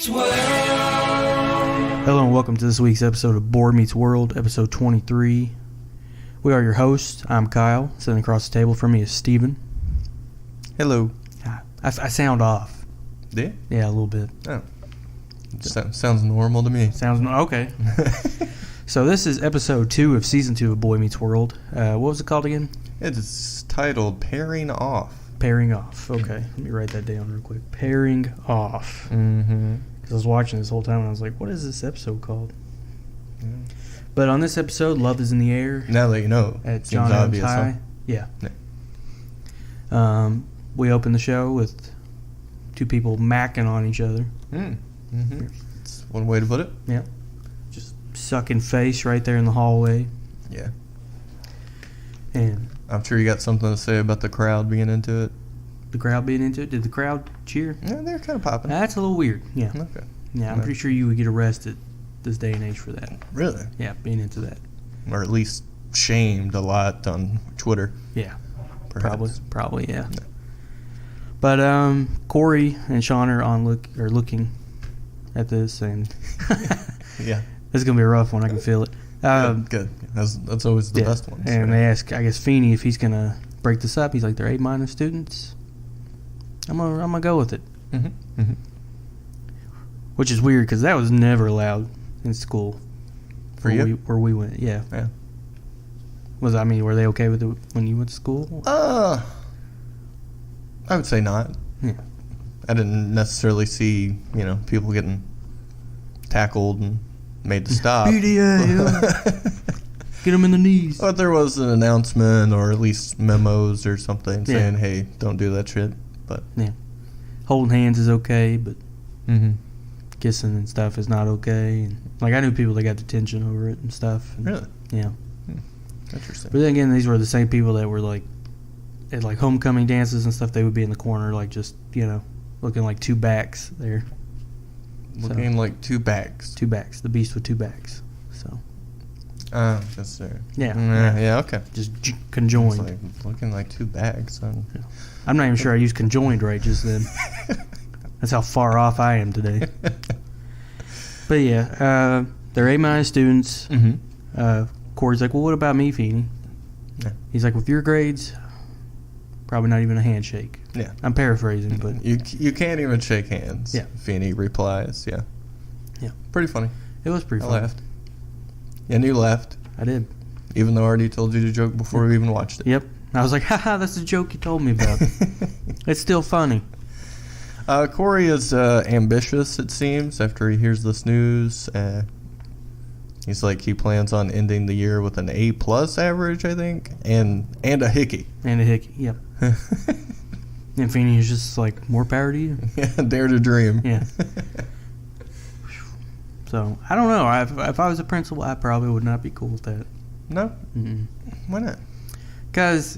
Meets World. Hello and welcome to this week's episode of Boy Meets World, episode 23. We are your hosts. I'm Kyle. Sitting across the table from me is Steven. Hello. I sound off. Yeah? Yeah, a little bit. Oh. Sounds normal to me. Okay. So this is episode 2 of season 2 of Boy Meets World. What was it called again? It's titled Pairing Off. Pairing Off. Okay. Let me write that down real quick. Pairing Off. Mm-hmm. Because I was watching this whole time and I was like, what is this episode called? Yeah. But on this episode, Love is in the Air. Now that you know. At seems John Adams obvious, High. huh? Yeah. We open the show with two people macking on each other. Mm-hmm. That's one way to put it. Yeah. Just sucking face right there in the hallway. Yeah. And I'm sure you got something to say about the crowd being into it. the crowd being into it. Did the crowd cheer? Yeah, they're kind of popping. That's a little weird. Yeah. Okay. Yeah, I'm pretty sure you would get arrested this day and age for that. Really? Yeah, being into that. Or at least shamed a lot on Twitter. Yeah. Perhaps. Probably, yeah. But Cory and Sean are looking at this, and Yeah. this is gonna be a rough one. I can feel it. Good. That's always the best one. And they ask, I guess, Feeney if he's gonna break this up. He's like, they're A- students. I'm gonna go with it. Mm-hmm. Mm-hmm. Which is weird because that was never allowed in school. For you? Where we went, yeah. Yeah. Were they okay with it when you went to school? I would say not. Yeah. I didn't necessarily see, people getting tackled and made to stop. PDA, get them in the knees. But there was an announcement or at least memos or something Yeah. saying, hey, don't do that shit. But Yeah. Holding hands is okay, but mm-hmm. kissing and stuff is not okay. And I knew people that got detention over it and stuff. And, Really? Yeah. Interesting. But then again, these were the same people that were at homecoming dances and stuff. They would be in the corner, looking like two backs there. Looking like two bags. Two backs. The beast with two backs. So. That's there. Yeah. Yeah, okay. Just conjoined. It's like looking like two bags. I'm not even sure I used conjoined right just then. That's how far off I am today. But yeah, they're A- students. Mm-hmm. Cory's like, well, what about me, Feeney? Yeah. He's like, with your grades, probably not even a handshake. Yeah. I'm paraphrasing, but You can't even shake hands. Yeah. Feeney replies, yeah. Yeah. Pretty funny. it was pretty I fun. laughed. And you laughed. I did. Even though I already told you the joke before we even watched it. Yep. I was like, haha, that's the joke you told me about. It's still funny. Cory is ambitious, it seems, after he hears this news. He's like, he plans on ending the year with an A+ average, I think, and a hickey. And a hickey, yep. And Feeney is just like, more power to you. Yeah, dare to dream. Yeah. So, I don't know. If I was a principal, I probably would not be cool with that. No? Mm-mm. Why not? Because,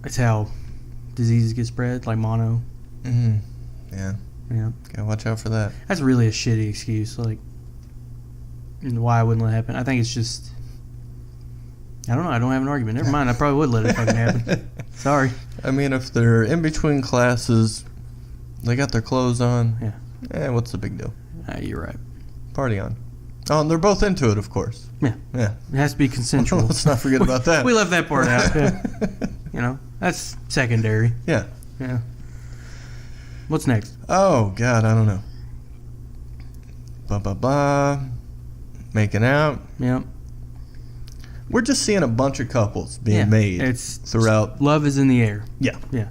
it's how diseases get spread, like mono. Mm-hmm. Yeah. Yeah. Gotta watch out for that. That's really a shitty excuse. Why I wouldn't let it happen. I think it's just, I don't know. I don't have an argument. Never mind. I probably would let it fucking happen. Sorry. I mean, if they're in between classes, they got their clothes on. Yeah. What's the big deal? You're right. Party on. Oh, and they're both into it, of course. Yeah. Yeah. It has to be consensual. Let's not forget about that. We left that part out. Yeah. That's secondary. Yeah. Yeah. What's next? Oh, God, I don't know. Blah. Making out. Yep. We're just seeing a bunch of couples being made throughout. Love is in the air. Yeah. Yeah.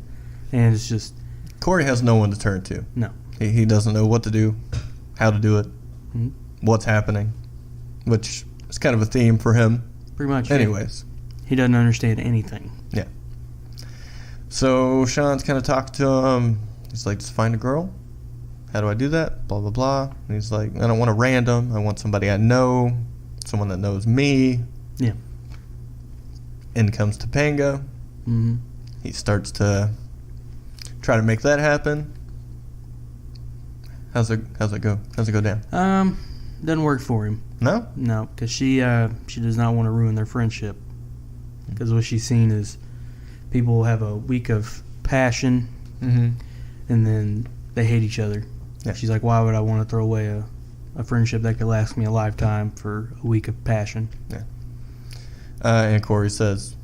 And it's just. Cory has no one to turn to. No. He doesn't know what to do, how to do it, Mm-hmm. what's happening, which is kind of a theme for him. Pretty much. Anyways. He doesn't understand anything. Yeah. So Sean's kind of talking to him. He's like, just find a girl. How do I do that? Blah, blah, blah. And he's like, I don't want a random. I want somebody I know, someone that knows me. Yeah. In comes Topanga. Mm-hmm. He starts to try to make that happen. How's it go? How's it go down? Doesn't work for him. No? No, because she does not want to ruin their friendship. Because what she's seen is people have a week of passion, Mm-hmm. and then they hate each other. Yeah. She's like, why would I want to throw away a friendship that could last me a lifetime for a week of passion? Yeah. And Cory says,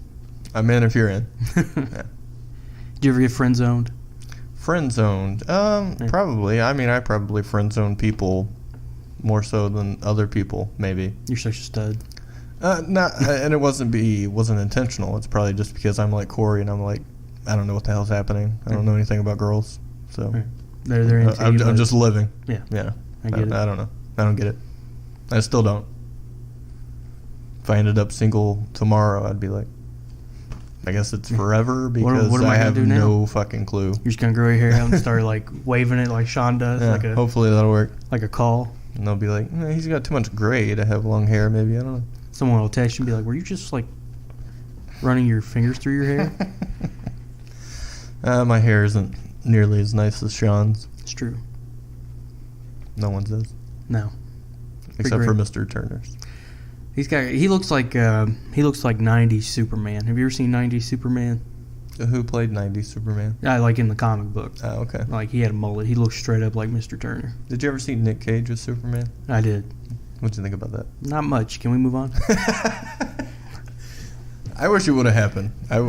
I'm in if you're in. Yeah. Do you ever get friend zoned? Friend zoned? Probably. I mean, I probably friend zone people more so than other people, maybe. You're such a stud. And it wasn't intentional. It's probably just because I'm like Cory and I'm like, I don't know what the hell's happening. I don't know anything about girls. So They're into I'm you, just living. Yeah. Yeah. I get it. I don't know. I don't get it. I still don't. If I ended up single tomorrow, I'd be like, I guess it's forever because what am I have gonna do no now? fucking clue. You're just gonna grow your hair out and start like waving it like Sean does, Yeah, hopefully that'll work. like a call. And they'll be like, he's got too much gray to have long hair, maybe. I don't know. Someone will text you and be like, were you just like running your fingers through your hair? My hair isn't nearly as nice as Sean's. It's true. No one's is. No. Except for Mr. Turner's. He looks like 90s Superman. Have you ever seen 90s Superman? Who played 90s Superman? Like in the comic book. Oh, okay. Like he had a mullet. He looked straight up like Mr. Turner. Did you ever see Nick Cage as Superman? I did. What'd you think about that? Not much. Can we move on? I wish it would have happened. I would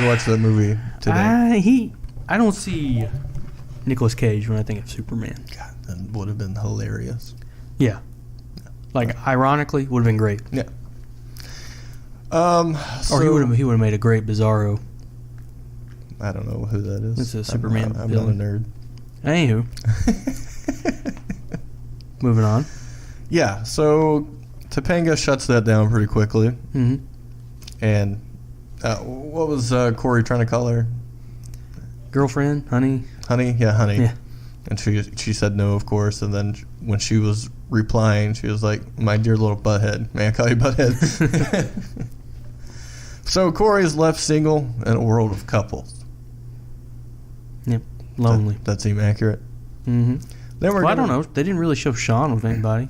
watch that movie today. I don't see Nicolas Cage when I think of Superman. God, that would have been hilarious. Yeah. Like, ironically, would have been great. Yeah. Or he would have made a great Bizarro. I don't know who that is. It's a Superman I'm not a villain. nerd. Anywho. Moving on. Yeah, so Topanga shuts that down pretty quickly. Mm-hmm. And what was Cory trying to call her? Girlfriend? Honey? Honey? Yeah, honey. Yeah. And she said no, of course. And then when she was replying, she was like, my dear little butthead. May I call you butthead? So Cory is left single in a world of couples. Yep. Lonely. That seem accurate? Mm-hmm. Then I don't know. They didn't really show Sean with anybody.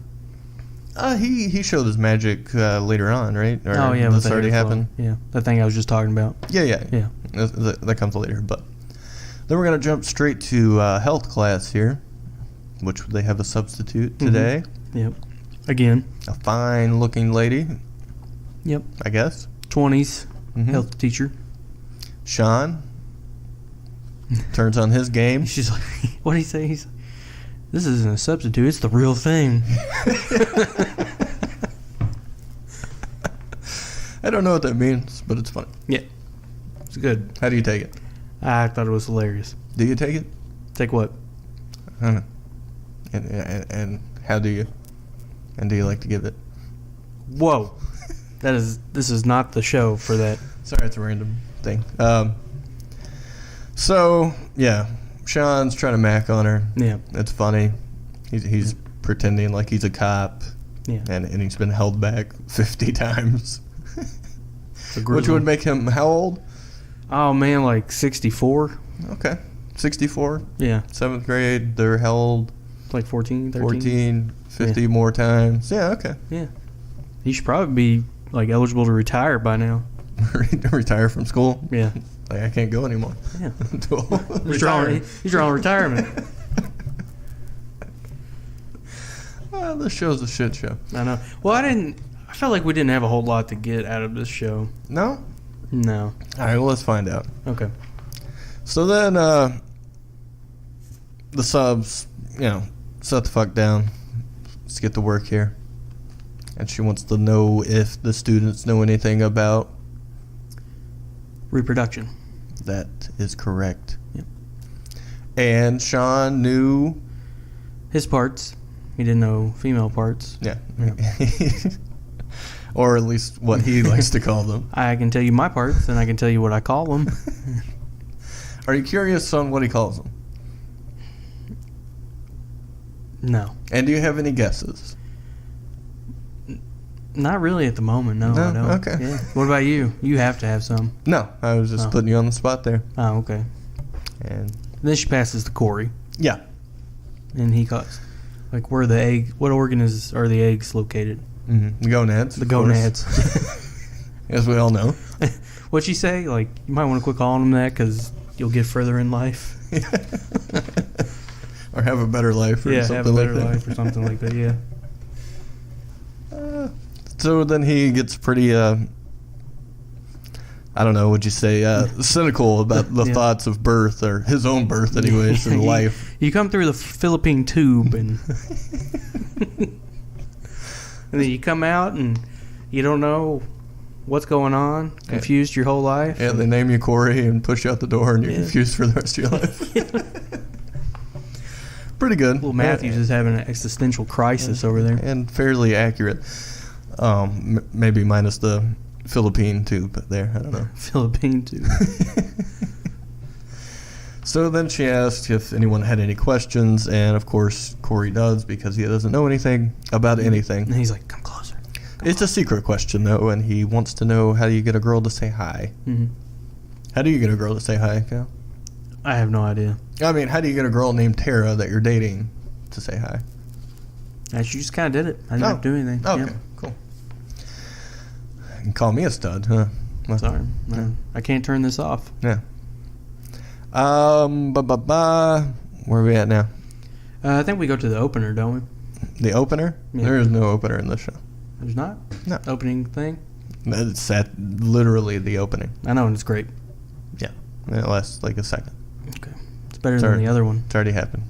He showed his magic later on, right? Or Oh, yeah. This already happened? Yeah. That thing I was just talking about. Yeah. Yeah. That comes later. But then we're going to jump straight to health class here, which they have a substitute today. Mm-hmm. Yep. Again. A fine-looking lady. Yep. I guess. 20s. Mm-hmm. Health teacher. Sean turns on his game. She's like, what did he say? He's like, this isn't a substitute. It's the real thing. I don't know what that means, but it's funny. Yeah. It's good. How do you take it? I thought it was hilarious. Do you take it? Take what? I don't know. And how do you? And do you like to give it? Whoa. This is not the show for that. Sorry, it's a random thing. So, yeah. Sean's trying to mac on her. Yeah. It's funny. He's pretending like he's a cop. Yeah. And he's been held back 50 times. Which one. would make him how old? Oh, man, like 64. Okay. 64. Yeah. 7th grade. They're held Like 14, 13. 14, 50 more times. Yeah, okay. Yeah. He should probably be, like, eligible to retire by now. Retire from school? Yeah. Like, I can't go anymore. Yeah. He's He's drawing retirement. This show's a shit show. I know. Well, I felt like we didn't have a whole lot to get out of this show. No? No. All right, well, let's find out. Okay. So then the subs, set the fuck down. Let's get to work here. And she wants to know if the students know anything about... Reproduction. That is correct. Yep. And Sean knew... His parts. He didn't know female parts. Yeah. Or at least what he likes to call them. I can tell you my parts, and I can tell you what I call them. Are you curious on what he calls them? No. And do you have any guesses? Not really at the moment, no. No? I don't. Okay. Yeah. What about you? You have to have some. No, I was just putting you on the spot there. Oh, okay. And then she passes to Cory. Yeah. And he calls, like, what organ are the eggs located? Mm-hmm. The gonads. The gonads. As we all know. What'd she say? Like, you might want to quit calling them that because you'll get further in life. Or have a better life or something have a better like that. life or something like that, yeah. So then he gets pretty, I don't know, would you say, cynical about the thoughts of birth, or his own birth anyways, in life. You come through the Philippine tube and and then you come out and you don't know what's going on, confused your whole life. Yeah, they name you Cory and push you out the door and you're confused for the rest of your life. Pretty good. Well, Matthews is having an existential crisis over there. And fairly accurate. Maybe minus the Philippine tube there. I don't know. Philippine tube. So then she asked if anyone had any questions, and of course Cory does, because he doesn't know anything about anything. And he's like, come closer. It's a secret question, though, and he wants to know, how do you get a girl to say hi? Mm-hmm. How do you get a girl to say hi, Cal? I have no idea. I mean, how do you get a girl named Tara that you're dating to say hi? She just kind of did it. I didn't have to do anything. Okay, cool. You can call me a stud, huh? Well, sorry. I can't turn this off. Yeah. Where are we at now? I think we go to the opener, don't we? The opener? Yeah. There is no opener in this show. There's not? No. Opening thing? It's literally the opening. I know, and it's great. Yeah. It lasts like a second. Okay. It's better than the other one. It's already happened.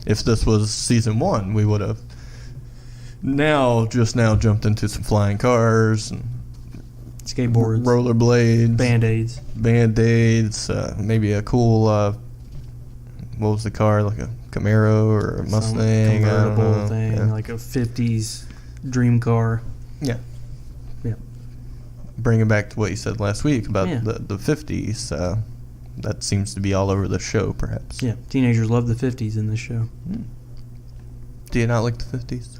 If this was season 1, we would have just now jumped into some flying cars and skateboards, rollerblades, Band-Aids, maybe a cool, what was the car, like a Camaro or a Mustang? Some convertible I don't know. thing, like a 50s dream car. Yeah. Yeah. Bringing back to what you said last week about Yeah. the 50s, that seems to be all over the show, perhaps. Yeah, teenagers love the 50s in this show. Do you not like the 50s?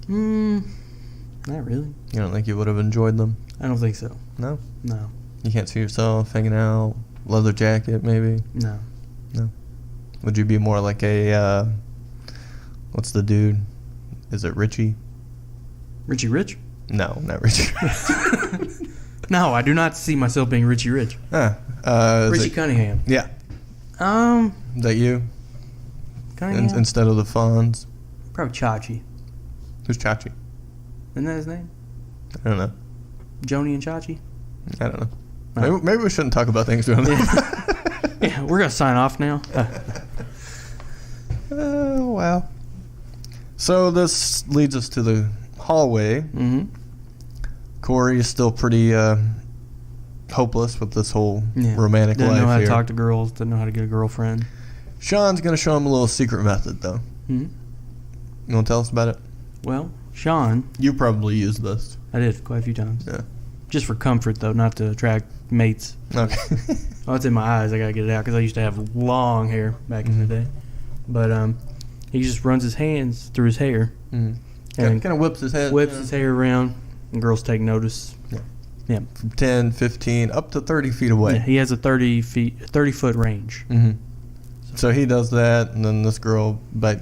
Not really. You don't think you would have enjoyed them? I don't think so. No? No. You can't see yourself hanging out, leather jacket maybe? No. No. Would you be more like a, what's the dude? Is it Richie? Richie Rich? No, not Richie. No, I do not see myself being Richie Rich. Richie Cunningham. Yeah. Is that you? Cunningham? Instead of the Fonz? Probably Chachi. Who's Chachi? Isn't that his name? I don't know. Joni and Chachi? I don't know. No. Maybe we shouldn't talk about things we don't know. Yeah, we're going to sign off now. Oh, wow. So this leads us to the hallway. Mm-hmm. Cory is still pretty hopeless with this whole romantic life Doesn't know how here. to talk to girls. Doesn't know how to get a girlfriend. Sean's going to show him a little secret method, though. Mm-hmm. You want to tell us about it? Well, Sean... You probably used this. I did quite a few times. Yeah. Just for comfort, though, not to attract mates. Okay. Oh, it's in my eyes. I got to get it out because I used to have long hair back in the day. But he just runs his hands through his hair. Mm-hmm. And kind of whips his head. Whips his hair around, and girls take notice. Yeah. Yeah. From 10, 15, up to 30 feet away. Yeah, he has a 30-foot range. Mm-hmm. So he does that, and then this girl, I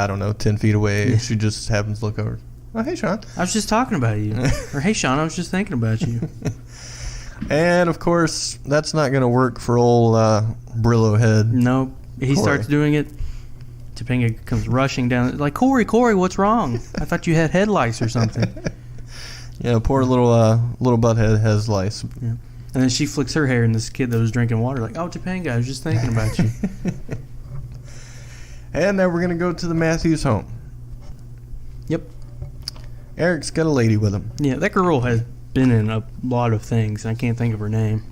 don't know, 10 feet away, she just happens to look over. Oh, hey, Sean. I was just talking about you. Or, hey, Sean, I was just thinking about you. And, of course, that's not going to work for old Brillo head. No. He Cory. starts doing it. Topanga comes rushing down. Like, Cory, what's wrong? I thought you had head lice or something. Yeah, poor little butthead has lice. Yeah. And then she flicks her hair, and this kid that was drinking water, like, oh, Topanga, I was just thinking about you. And now we're going to go to the Matthews home. Yep. Eric's got a lady with him. Yeah, that girl has been in a lot of things. I can't think of her name.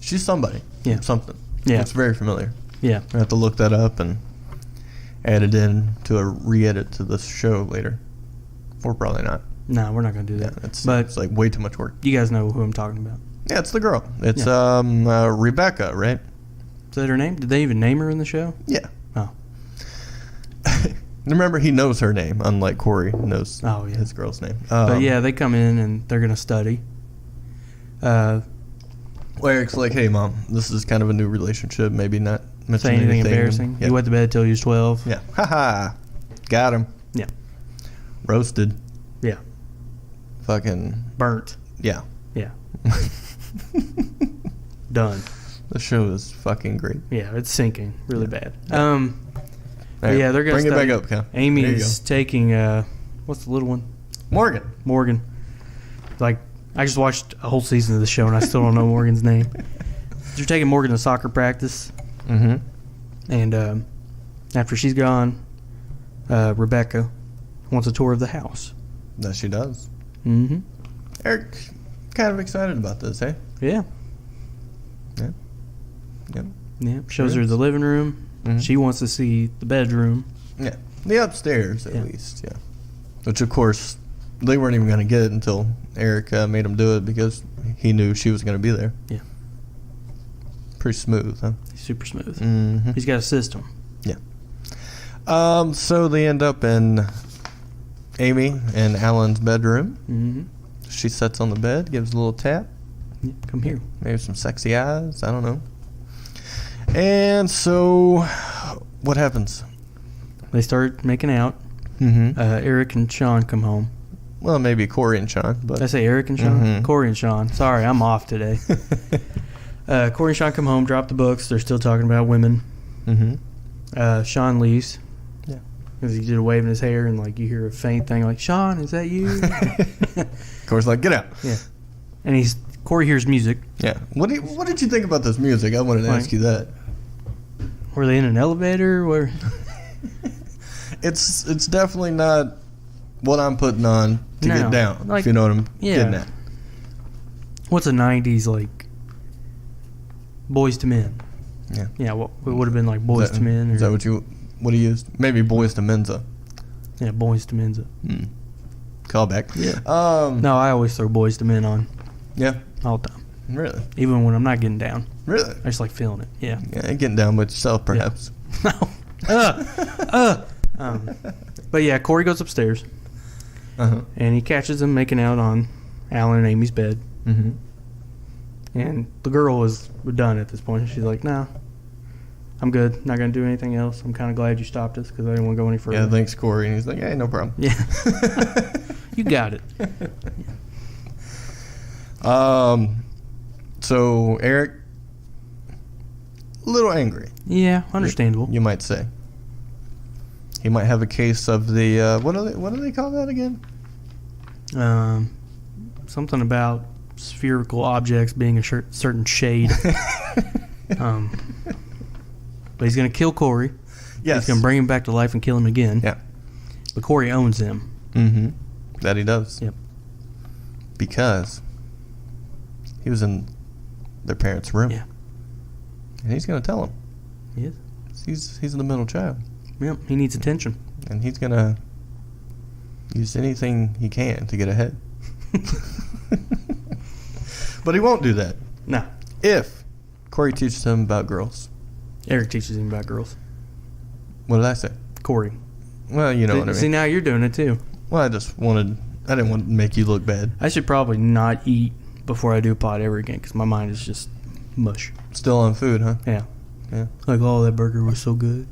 She's somebody. Yeah. Something. Yeah. It's very familiar. Yeah. I have to look that up and add it in to a re-edit to this show later. Or probably not. No, we're not going to do that. Yeah, it's like way too much work. You guys know who I'm talking about. Yeah, it's the girl. It's Rebecca, right? Is that her name? Did they even name her in the show? Yeah. Oh. Remember, he knows her name, unlike Cory knows his girl's name. But yeah, they come in and they're going to study. Eric's like, hey, Mom, this is kind of a new relationship. Maybe not mention Say anything embarrassing. Yeah. He went to bed till he was 12. Yeah. Ha-ha. Got him. Yeah. Roasted. Yeah. Fucking. Burnt. Yeah. Yeah. Done. The show is fucking great. Yeah, it's sinking really bad. All right, Yeah, they're gonna bring it study. back up, Cal. Amy There you is taking what's the little one? Morgan. Morgan. Like, I just watched a whole season of the show and I still don't know Morgan's name. They're taking Morgan to soccer practice, and after she's gone, Rebecca wants a tour of the house. That she does. Mm-hmm. Eric, kind of excited about this, eh? Yeah. Yeah. Yep. Yeah. Shows her the living room. Mhm. She wants to see the bedroom. Yeah. The upstairs, at least, yeah. Which, of course, they weren't even going to get it until Eric made them do it because he knew she was going to be there. Yeah. Pretty smooth, huh? He's super smooth. Mm-hmm. He's got a system. Yeah. So they end up in Amy and Alan's bedroom. Mm-hmm. She sits on the bed, gives a little tap. Yeah, come here. Maybe some sexy eyes. I don't know. And so, what happens? They start making out. Mm-hmm. Eric and Sean come home. Well, maybe Cory and Sean, but Did I say Eric and Sean? Mhm. Cory and Sean. Sorry, I'm off today. Cory and Sean come home, drop the books. They're still talking about women. mm-hmm. Sean leaves. Yeah. Because he did a wave in his hair, and like you hear a faint thing like, Sean, is that you? Cory's like, get out. Yeah. And Cory hears music. Yeah. What did you think about this music? I wanted to ask you that. Were they in an elevator? Where? It's definitely not what I'm putting on to get down. Like, if you know what I'm getting at. What's a 90s like Boys to Men? Yeah. Yeah, what would have been like Boys to Men? Or, Is that what he used? Maybe Boys to Mensa. Yeah, Boys to Men's. Callback. Yeah. No, I always throw Boys to Men on Yeah. all the time. Really? Even when I'm not getting down. Really? I just like feeling it. Yeah. Yeah, getting down with yourself, perhaps. No. But yeah, Cory goes upstairs Uh-huh. and he catches them making out on Alan and Amy's bed. Mm-hmm. And the girl was done at this point. She's like, "No, I'm good. Not gonna do anything else. I'm kind of glad you stopped us because I didn't want to go any further." Yeah, thanks, Cory. And he's like, hey, no problem. Yeah. You got it. So Eric, a little angry. Yeah, understandable. You might say. He might have a case of the what do they call that again? Something about spherical objects being a certain shade. But he's gonna kill Cory. Yes. He's gonna bring him back to life and kill him again. Yeah. But Cory owns him. Mm-hmm. That he does. Yep. Because he was in their parents' room. Yeah. And he's gonna tell him. He is. He's the middle child. Yep. He needs attention. And he's gonna use anything he can to get ahead. But he won't do that No. if Cory teaches him about girls. Eric teaches him about girls. What did I say? Cory. Well, you know what I mean. See, now you're doing it too. Well, I didn't want to make you look bad. I should probably not eat before I do pot ever again because my mind is just mush. Still on food, huh? Yeah. Yeah. Like, oh, that burger was so good.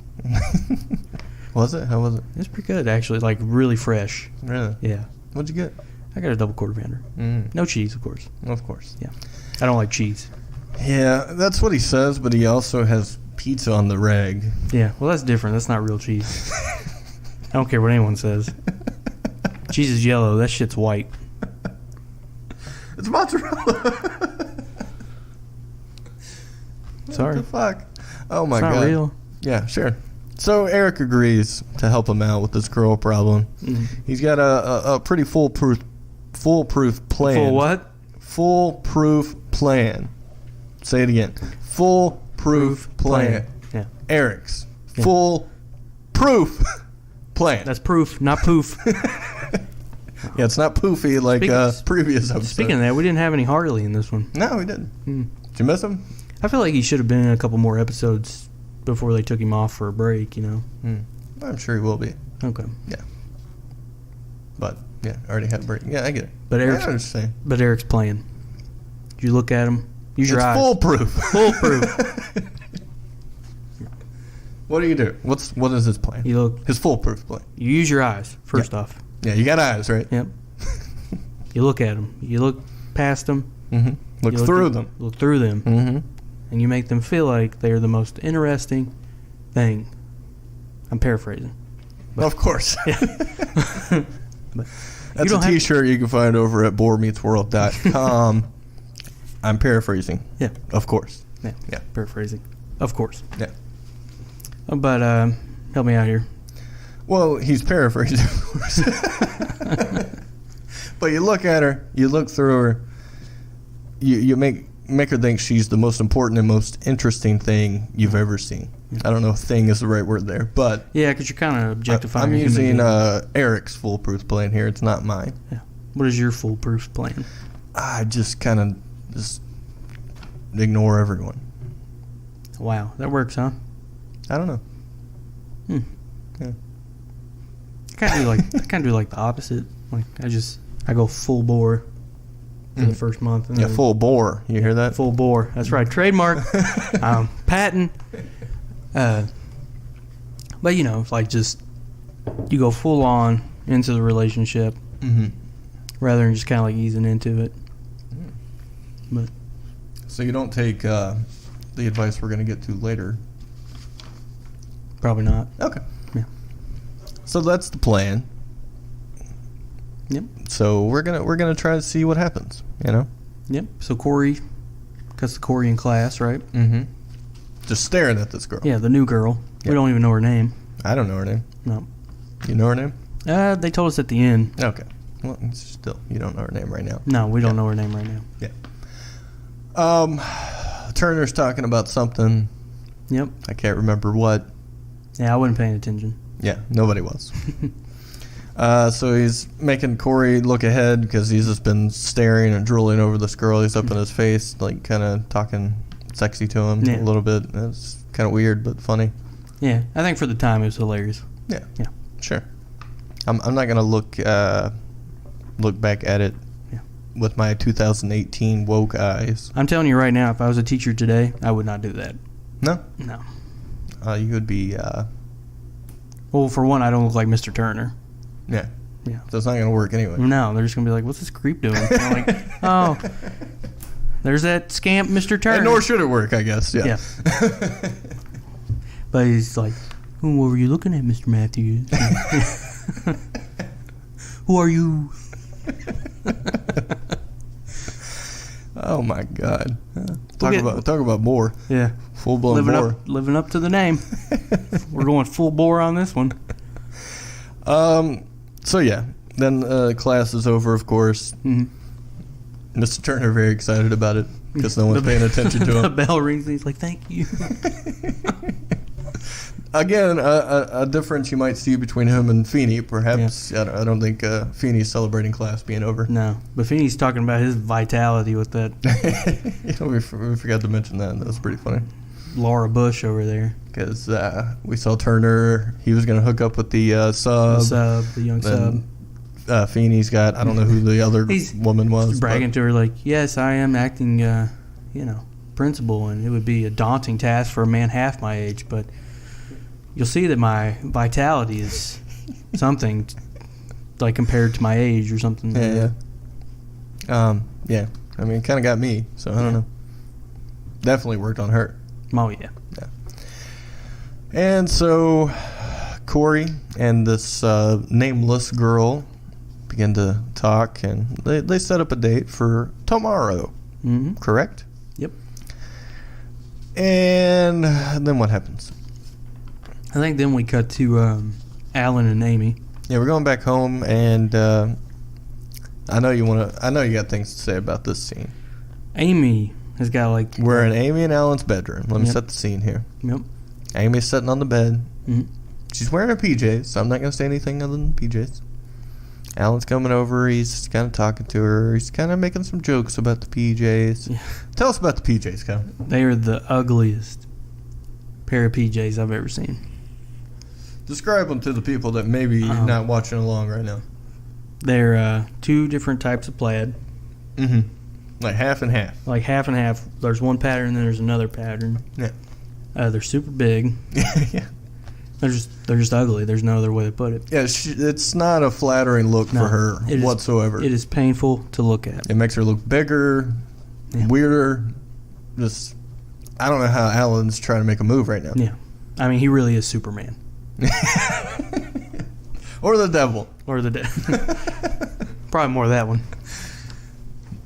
Was it? How was it? It's pretty good, actually. Like, really fresh. Really? Yeah. What'd you get? I got a double quarter pounder. No cheese, of course. Of course. Yeah. I don't like cheese. Yeah, that's what he says, but he also has pizza on the reg. Yeah. Well, that's different. That's not real cheese. I don't care what anyone says. Cheese is yellow. That shit's white. It's mozzarella. Sorry. What the fuck? Oh my It's god. not real. Yeah, sure. So Eric agrees to help him out with this girl problem. He's got a pretty foolproof plan. Full what? Foolproof plan. Say it again. Foolproof plan. Yeah. Eric's foolproof plan. That's proof, not poof. Yeah, it's not poofy like previous episodes. Speaking of that, we didn't have any Harley in this one. No, we didn't. Did you miss him? I feel like he should have been in a couple more episodes before they took him off for a break, you know? I'm sure he will be. Okay. Yeah. But, yeah, already had a break. Yeah, I get it. But I understand. Eric's playing. You look at him. Use your eyes. Foolproof. Foolproof. What do you do? What is his plan? His foolproof plan. You use your eyes, first off. Yeah, you got eyes, right? Yep. You look at them. You look past them. Look through them. Look through them. And you make them feel like they're the most interesting thing I'm paraphrasing. Of course. Yeah. But That's a T-shirt you can find over at boremeetsworld.com. I'm paraphrasing. Yeah. Of course. Yeah. Yeah. Paraphrasing. Of course. Yeah. But help me out here. Well, he's paraphrasing, of course. But you look at her, you look through her, you make her think she's the most important and most interesting thing you've ever seen. I don't know if "thing" is the right word there, but yeah, because you're kind of objectifying. I'm using Eric's foolproof plan here. It's not mine. Yeah. What is your foolproof plan? I just kind of just ignore everyone. Wow, that works, huh? I don't know. Yeah. I kind of do like the opposite. Like I go full bore for the first month. And Yeah, full bore. You hear that? Full bore. That's right. Trademark. Patent. But you know, like just you go full on into the relationship rather than just kind of like easing into it. But so you don't take the advice we're going to get to later. Probably not. Okay. Yeah. So that's the plan. Yep. So we're gonna try to see what happens. You know. Yep. So Cory, that's the Cory in class, right? Mm-hmm. Just staring at this girl. Yeah, the new girl. Yep. We don't even know her name. I don't know her name. No. You know her name? They told us at the end. Okay. Well, still, you don't know her name right now. No, we don't know her name right now. Yeah. Turner's talking about something. Yep. I can't remember what. Yeah, I wasn't paying attention. Yeah, nobody was. So he's making Cory look ahead because he's just been staring and drooling over this girl. He's up in his face, like kind of talking sexy to him a little bit. It's kind of weird, but funny. Yeah, I think for the time it was hilarious. Yeah. Yeah. Sure. I'm not gonna look back at it with my 2018 woke eyes. I'm telling you right now, if I was a teacher today, I would not do that. No. No. You would be. Well, for one, I don't look like Mr. Turner. Yeah. Yeah. So it's not gonna work anyway. No, they're just gonna be like, "What's this creep doing?" And I'm like, "Oh, there's that scamp, Mr. Turner." And nor should it work, I guess. Yeah. But he's like, "What were you looking at, Mr. Matthews?" Who are you? Oh my God! Talk about bore. Yeah, full blown bore. Living up to the name. We're going full bore on this one. So yeah, then class is over, of course. Mm-hmm. Mr. Turner very excited about it because no one's paying attention to him. The bell rings and he's like, "Thank you." Again, a difference you might see between him and Feeney, perhaps. Yeah. I don't think Feeney's celebrating class being over. No, but Feeney's talking about his vitality with that. We forgot to mention that. That was pretty funny. Laura Bush over there. Because we saw Turner. He was going to hook up with the sub. The young sub. Feeney's got, I don't know who the other woman was. He's bragging to her like, "Yes, I am acting, principal, and it would be a daunting task for a man half my age, but you'll see that my vitality is something like compared to my age or something." Yeah. Yeah. I mean, it kind of got me, so I don't know. Definitely worked on her. Oh, yeah. Yeah. And so Cory and this nameless girl begin to talk, and they set up a date for tomorrow. Mm-hmm. Correct? Yep. And then what happens? I think then we cut to Alan and Amy. Yeah, we're going back home, and I know you got things to say about this scene. Amy has got like... We're in Amy and Alan's bedroom. Let me set the scene here. Yep. Amy's sitting on the bed. Mm-hmm. She's wearing her PJs, so I'm not going to say anything other than PJs. Alan's coming over. He's kind of talking to her. He's kind of making some jokes about the PJs. Yeah. Tell us about the PJs, Kevin. They are the ugliest pair of PJs I've ever seen. Describe them to the people that maybe not watching along right now. They're two different types of plaid. Mm-hmm. Like half and half. Like half and half. There's one pattern, then there's another pattern. Yeah. They're super big. Yeah. They're just ugly. There's no other way to put it. Yeah, it's not a flattering look for her whatsoever. It is painful to look at. It makes her look bigger, weirder. Just, I don't know how Alan's trying to make a move right now. Yeah. I mean, he really is Superman. Or the devil. Or the probably more of that one.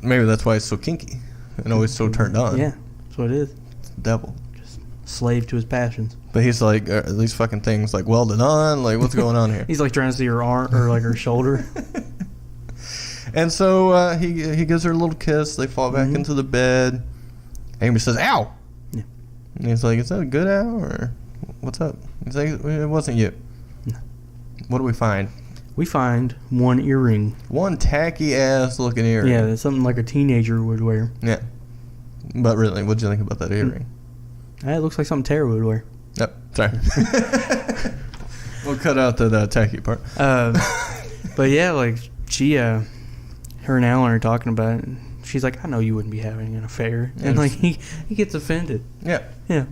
Maybe that's why it's so kinky and always so turned on. Yeah, that's what it is. It's the devil. Just slave to his passions. But he's like, are these fucking things like welded on? Like, what's going on here? He's like trying to see her arm or like her shoulder. And so he gives her a little kiss. They fall back into the bed. Amy says, ow! Yeah. And he's like, is that a good ow? Or what's up? He's like, it wasn't you. No. What do we find? We find one earring. One tacky-ass looking earring. Yeah, it's something like a teenager would wear. Yeah. But really, what'd you think about that earring? It looks like something Tara would wear. Yep, sorry. We'll cut out the tacky part. But yeah, like she, her and Alan are talking about it. And she's like, I know you wouldn't be having an affair. And like he gets offended. Yeah. Yeah.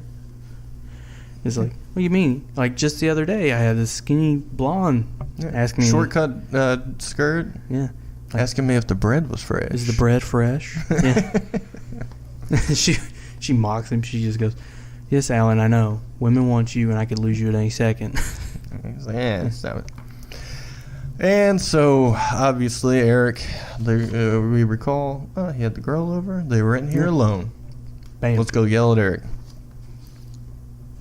It's like, what do you mean? Like just the other day, I had this skinny blonde asking me. Shortcut skirt. Yeah. Like, asking me if the bread was fresh. Is the bread fresh? Yeah. She mocks him. She just goes, yes, Alan, I know. Women want you, and I could lose you at any second. He's like, yeah, stop it. And so, obviously, Eric, we recall, he had the girl over. They were in here alone. Bam. Let's go yell at Eric.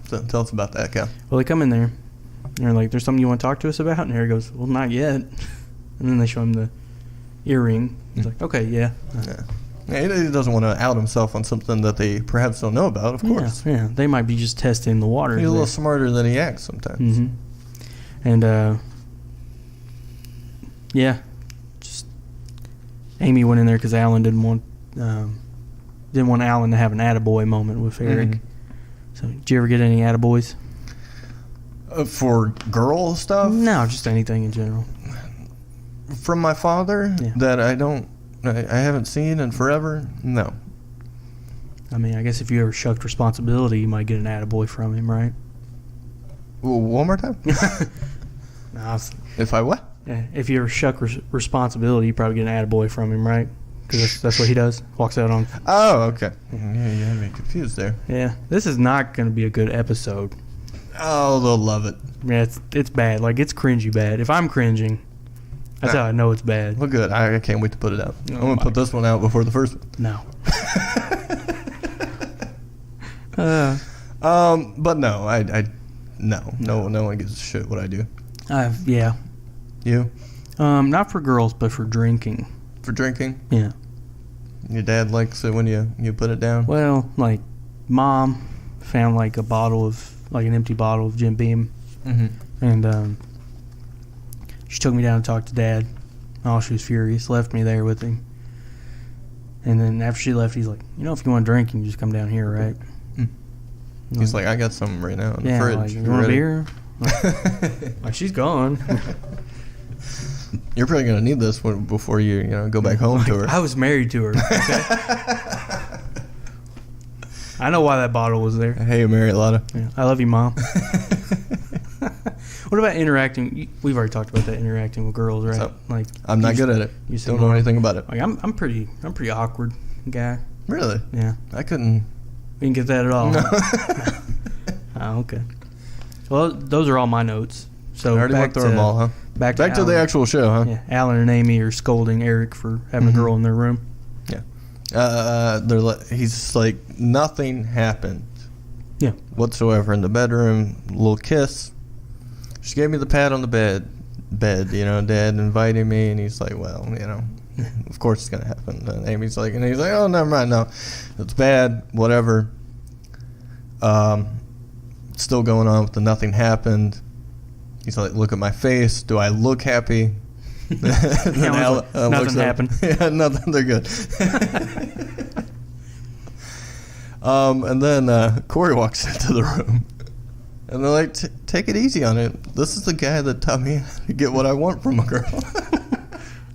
So, tell us about that, Cal. Well, they come in there, and they're like, there's something you want to talk to us about? And Eric goes, well, not yet. And then they show him the earring. He's like, okay, yeah. Yeah, he doesn't want to out himself on something that they perhaps don't know about, of course. Yeah, they might be just testing the water. He's a little smarter than he acts sometimes. Mm-hmm. And, yeah, just Amy went in there because Alan didn't want Alan to have an attaboy moment with Eric. Mm-hmm. So, did you ever get any attaboys? For girl stuff? No, just anything in general. From my father that I haven't seen in forever? No. I mean, I guess if you ever shucked responsibility, you might get an attaboy from him, right? Well, one more time? No, if I what? Yeah, if you ever shuck responsibility, you probably get an attaboy from him, right? Because that's what he does. Walks out on... Oh, okay. Yeah, you had me confused there. Yeah. This is not going to be a good episode. Oh, they'll love it. Yeah, it's bad. Like, it's cringy bad. If I'm cringing, that's how I know it's bad. Well, good. I can't wait to put it out. I'm going to put this one out before the first one. No. But no, no one gives a shit what I do. Yeah. You? Not for girls, but for drinking. For drinking? Yeah. Your dad likes it when you put it down? Well, like, Mom found, like, an empty bottle of Jim Beam. Mm-hmm. And, she took me down to talk to Dad. Oh, she was furious. Left me there with him. And then after she left, he's like, if you want to drink, you can just come down here, right? He's like, I got some right now in the fridge. Like, you want a beer? Like, she's gone. You're probably going to need this before you go back home to her. I was married to her. Okay? I know why that bottle was there. Hey, Mary Lotta. Yeah, I love you, Mom. What about interacting? We've already talked about that, interacting with girls, right? So, like, I'm not good at it. You don't know anything about it. Like, I'm pretty awkward guy. Really? Yeah. I couldn't. You didn't get that at all. No. Oh, okay. Well, those are all my notes. So I already went through them all, huh? Back to the actual show, huh? Yeah. Alan and Amy are scolding Eric for having a girl in their room. Yeah. He's like, nothing happened. Yeah. Whatsoever in the bedroom. Little kiss. She gave me the pat on the bed. Dad invited me, and he's like, well, of course it's gonna happen. And Amy's like, oh, never mind, no, it's bad, whatever. Still going on with the nothing happened. He's like, look at my face. Do I look happy? Nothing happened. Yeah, nothing. They're good. And then Cory walks into the room. And they're like, take it easy on it. This is the guy that taught me how to get what I want from a girl.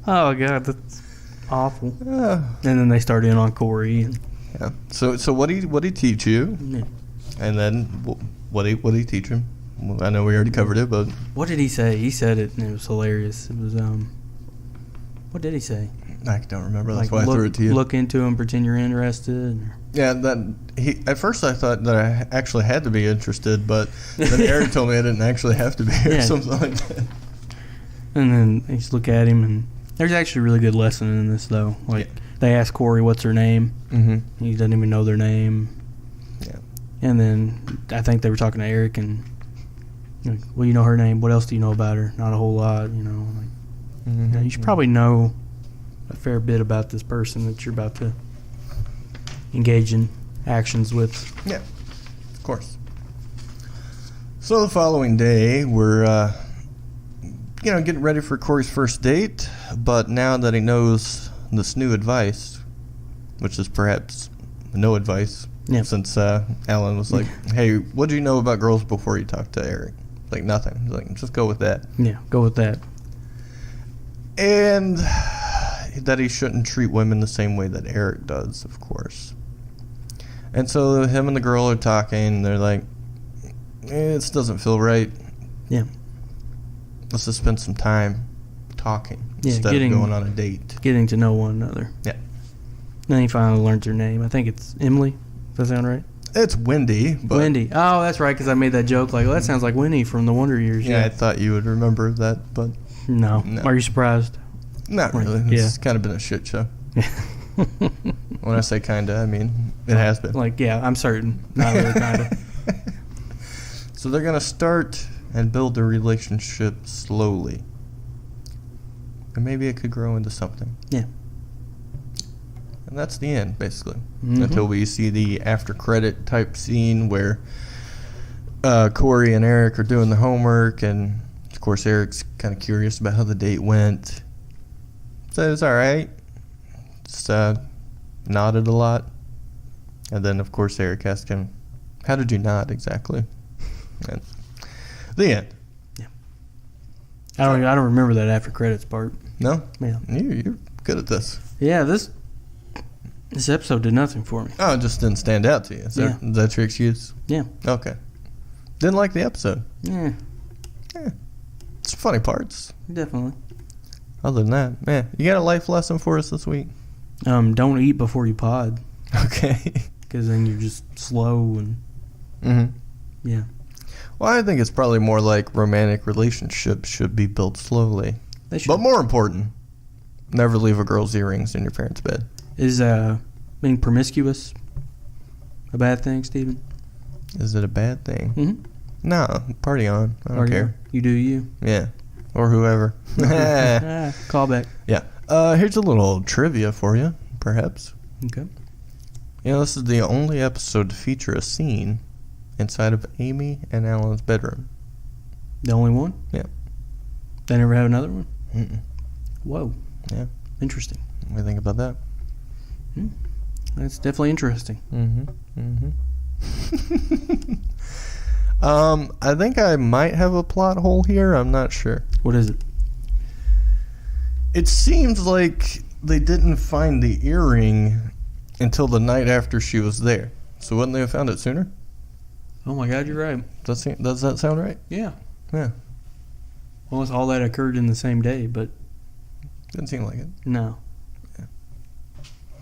Oh, God, that's awful. And then they start in on Cory. Yeah. So what did he teach you? Yeah. And then what did he teach him? Well, I know we already covered it, but... What did he say? He said it, and it was hilarious. It was, what did he say? I don't remember. That's why I threw it to you. Look into him, pretend you're interested. Yeah, at first I thought that I actually had to be interested, but then Eric told me I didn't actually have to be or something like that. And then I just look at him, and there's actually a really good lesson in this, though. Like, they ask Cory what's her name. Mm-hmm. He doesn't even know their name. Yeah. And then I think they were talking to Eric, and like, well, you know her name. What else do you know about her? Not a whole lot, you know. Like, you should probably know a fair bit about this person that you're about to engage in actions with. Yeah, of course. So the following day, we're getting ready for Cory's first date, but now that he knows this new advice, which is perhaps no advice, since Alan was like, hey, what do you know about girls before you talk to Eric? Like, nothing. He's like, just go with that. Yeah, go with that. And that he shouldn't treat women the same way that Eric does, of course. And so him and the girl are talking. They're like, this doesn't feel right. Yeah. Let's just spend some time talking instead of going on a date. Getting to know one another. Yeah. Then he finally learns her name. I think it's Emily. Does that sound right? It's Wendy. But Wendy. Oh, that's right, because I made that joke. Like, well, that sounds like Winnie from the Wonder Years. Yeah, I thought you would remember that, but... No. Are you surprised? Not really. It's kind of been a shit show. When I say kind of, I mean, it has been. Like, yeah, I'm certain. Not really kind of. So they're going to start and build a relationship slowly. And maybe it could grow into something. Yeah. And that's the end, basically. Mm-hmm. Until we see the after credit type scene where Cory and Eric are doing the homework, and of course Eric's kind of curious about how the date went. Says, all right. Just nodded a lot. And then, of course, Eric asked him, how did you nod exactly? And the end. Yeah. I don't remember that after credits part. No? Yeah. You're good at this. Yeah, this episode did nothing for me. Oh, it just didn't stand out to you. Is that your excuse? Yeah. Okay. Didn't like the episode? Yeah. It's funny parts. Definitely. Other than that, man, you got a life lesson for us this week? Don't eat before you pod. Okay. Because then you're just slow and... Mm-hmm. Yeah. Well, I think it's probably more like romantic relationships should be built slowly. They should. But more important, never leave a girl's earrings in your parents' bed. Is being promiscuous a bad thing, Steven? Is it a bad thing? Mm-hmm. No, party on. I don't care. You do you. Yeah. Or whoever. Call back. Yeah. Here's a little trivia for you, perhaps. Okay. This is the only episode to feature a scene inside of Amy and Alan's bedroom. The only one? Yeah. They never have another one? Mm-mm. Whoa. Yeah. Interesting. What do you think about that? That's definitely interesting. Mm-hmm. I think I might have a plot hole here. I'm not sure. What is it? It seems like they didn't find the earring until the night after she was there. So wouldn't they have found it sooner? Oh my God, you're right. Does that sound right? Yeah. Yeah. Well, all that occurred in the same day, but... Didn't seem like it. No. Yeah.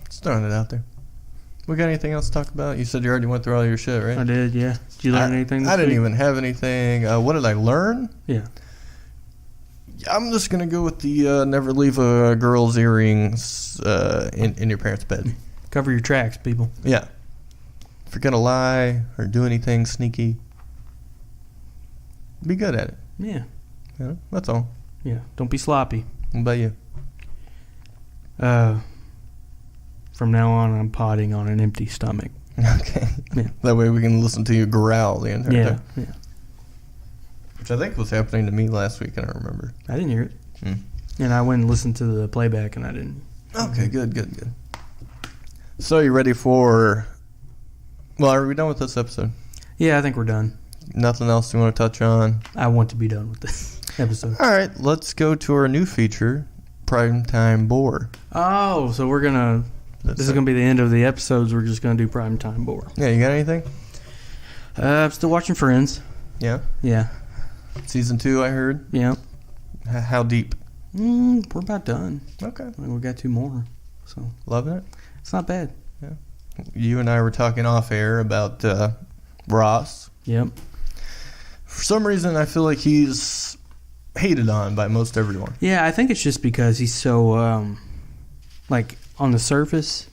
Just throwing it out there. We got anything else to talk about? You said you already went through all your shit, right? I did, yeah. Did you learn anything this I didn't week? even have anything. What did I learn? Yeah. I'm just going to go with the never leave a girl's earrings in your parents' bed. Cover your tracks, people. Yeah. If you're going to lie or do anything sneaky, be good at it. Yeah. That's all. Yeah. Don't be sloppy. What about you? From now on, I'm potting on an empty stomach. Okay. Yeah. That way we can listen to you growl the entire time. Yeah. Which I think was happening to me last week, and I remember. I didn't hear it. And I went and listened to the playback, and I didn't. Okay, good. So you ready for... Well, are we done with this episode? Yeah, I think we're done. Nothing else you want to touch on? I want to be done with this episode. All right, let's go to our new feature, Primetime Bore. Oh, so we're going to... This is going to be the end of the episodes. We're just going to do Primetime Bore. Yeah, you got anything? I'm still watching Friends. Yeah? Yeah. Season 2, I heard. Yeah. How deep? We're about done. Okay. We got 2 more. So loving it? It's not bad. Yeah. you and I were talking off air about Ross. Yep. For some reason, I feel like he's hated on by most everyone. Yeah, I think it's just because he's so, like, on the surface,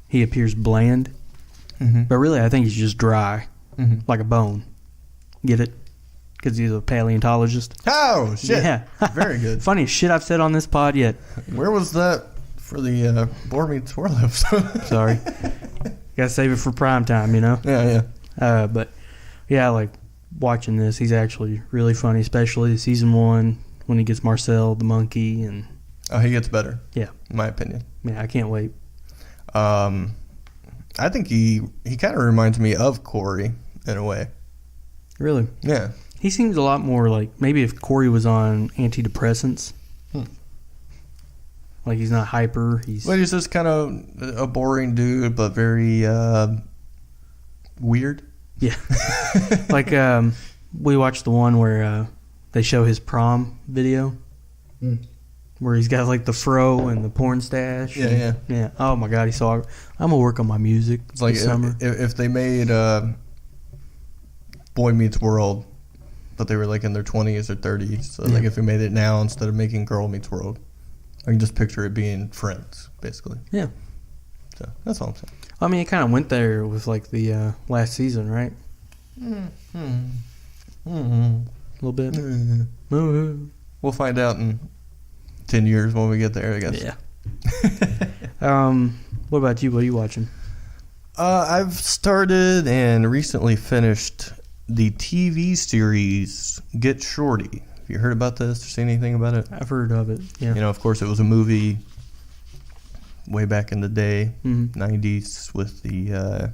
he appears bland. But really, I think he's just dry, like a bone. Get it? Because he's a paleontologist. Oh, shit. Yeah. Very good. Funniest shit I've said on this pod yet. Where was that for the Boar Meets World episode? Sorry. Gotta save it for prime time, you know? Yeah. But, yeah, like, watching this, he's actually really funny, especially season 1 when he gets Marcel, the monkey, and... Oh, he gets better. Yeah. In my opinion. Yeah, I can't wait. I think he kind of reminds me of Cory in a way. Really? Yeah. He seems a lot more like maybe if Cory was on antidepressants. Like he's not hyper. Well, he's just kind of a boring dude, but very weird. Yeah. Like we watched the one where they show his prom video. Where he's got like the fro and the porn stash. Yeah. Oh my God, he's so. I'm gonna work on my music. It's like this summer. If they made Boy Meets World, but they were like in their 20s or 30s. So like if we made it now instead of making Girl Meets World, I can just picture it being Friends, basically. Yeah. So that's all I'm saying. I mean, it kind of went there with like the last season, right? A little bit. We'll find out in 10 years when we get there, I guess. Yeah. What about you? What are you watching? I've started and recently finished the TV series Get Shorty. Have you heard about this or seen anything about it? I've heard of it. Yeah. You know, of course, it was a movie way back in the day, 90s, with the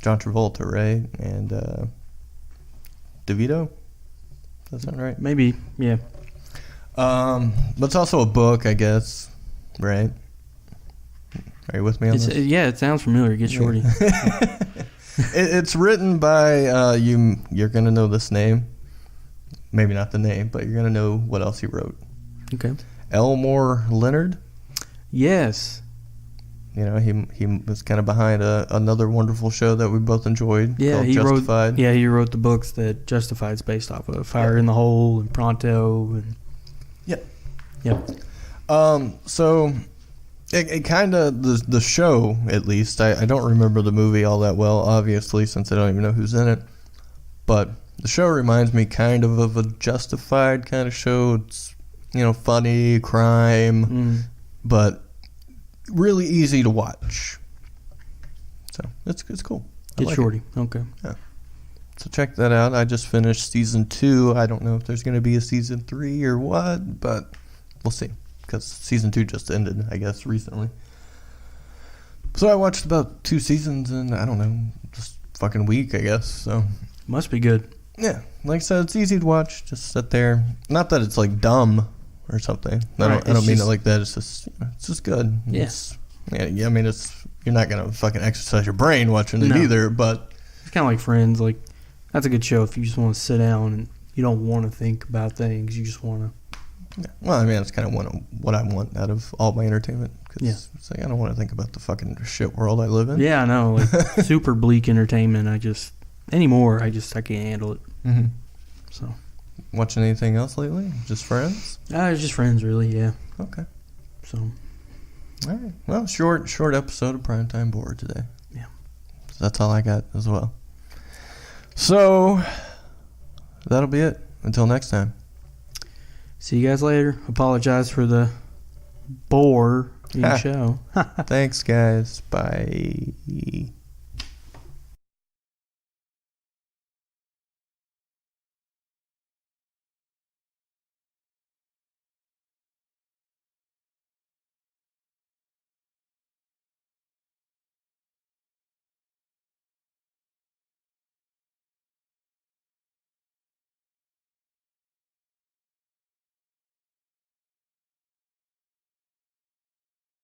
John Travolta, right? And DeVito? Does that sound right? Maybe, yeah. But it's also a book, I guess, right? Are you with me on this? Yeah, it sounds familiar. Get Shorty. It's written by, you're going to know this name. Maybe not the name, but you're going to know what else he wrote. Okay. Elmore Leonard. Yes. You know, he was kind of behind another wonderful show that we both enjoyed called Justified. He wrote the books that Justified's based off of. Fire in the Hole and Pronto. And Yep. So it kind of, the show, at least, I don't remember the movie all that well, obviously, since I don't even know who's in it. But the show reminds me kind of a Justified kind of show. It's, you know, funny, crime, but really easy to watch. So it's cool. Get Shorty. Okay. Yeah. So check that out. I just finished season 2. I don't know if there's going to be a season 3 or what, but we'll see. Because season 2 just ended, I guess, recently. So I watched about 2 seasons in, I don't know, just fucking week, I guess. So must be good. Yeah. Like I said, it's easy to watch. Just sit there. Not that it's like dumb or something. I don't mean it like that. It's just good. Yes. Yeah. I mean, you're not gonna fucking exercise your brain watching it either. But it's kind of like Friends. Like that's a good show if you just want to sit down and you don't want to think about things. You just want to. Yeah. Well, I mean, that's kind of what I want out of all my entertainment. Cause it's like I don't want to think about the fucking shit world I live in. Yeah, I know. Like super bleak entertainment. I can't handle it. Mm-hmm. So. Watching anything else lately? Just Friends? It's just Friends, really. Yeah. Okay. So. All right. Well, short episode of Primetime Board today. Yeah. So that's all I got as well. So that'll be it. Until next time. See you guys later. Apologize for the bore in the show. Thanks, guys. Bye.